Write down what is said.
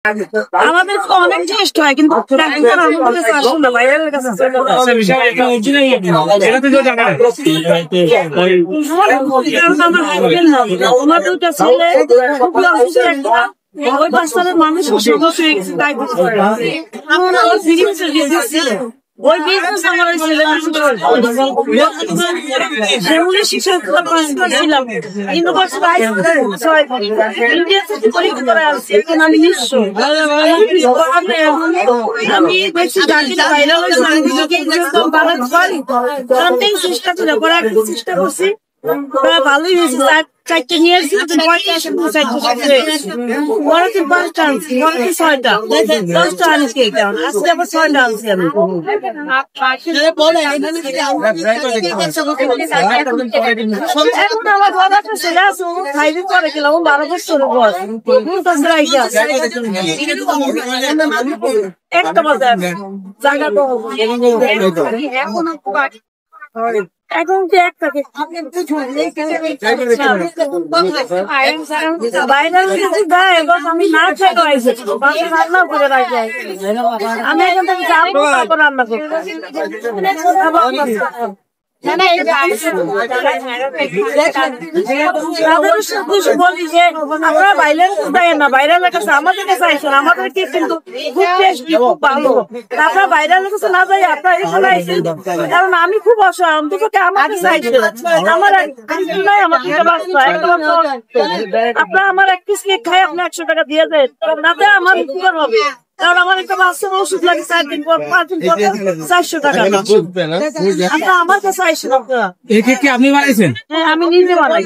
আমাদের অনেক টেস্ট হয় কিন্তু ওই বাচ্চাদের মানুষ সদস্য হয়ে গেছে তাই ওই বিজনেস আমার সেগুলি শিক্ষা ছিলাম আমি নিঃস্ব আমি বেশি চেষ্টা ছিল চেষ্টা করছি ভালোই হয়েছে চারটে নিয়ে আসছি পরের 5টা আনছি পরের 6টা 10টা আনছি আজকে আবার 6টা আনছি আমি এখন আমার বাবাটা ছেলে আছে 5 পরে গেলাম 12 বছরের বয়স একটা বাজার জায়গা তো এখন তো একটাকে আমি না খেয়ে রান্না করে রাখি আমি এখান থেকে যাবো তারপর রান্না করবো বলি যে আপনারা বাইরে দেয় না বাইরের কাছে আমাদের কাছে আইসেন আমাদেরকে কিন্তু খুব টেস্টি খুব ভালো আপনারা বাইরের কাছে না যাই আপনারা এখানে আইসেন কারণ আমি খুব অসহায় অন্তত আমার কাছে আইসেন আমার নাই আমার দুটো বাচ্চা আপনারা আমার 1 পিস কেক খাই আপনি 100 টাকা দিয়ে দেন তাতে আমার উপকার হবে কারণ আমার একটা বাচ্চার ওষুধ লাগে 4 দিন পর 5 দিন পর 400 টাকা আপনারা আমার কাছে আইসেন আপনারা এই কেক কি আপনি বানাইছেন? হ্যাঁ আমি নিজে বানাই।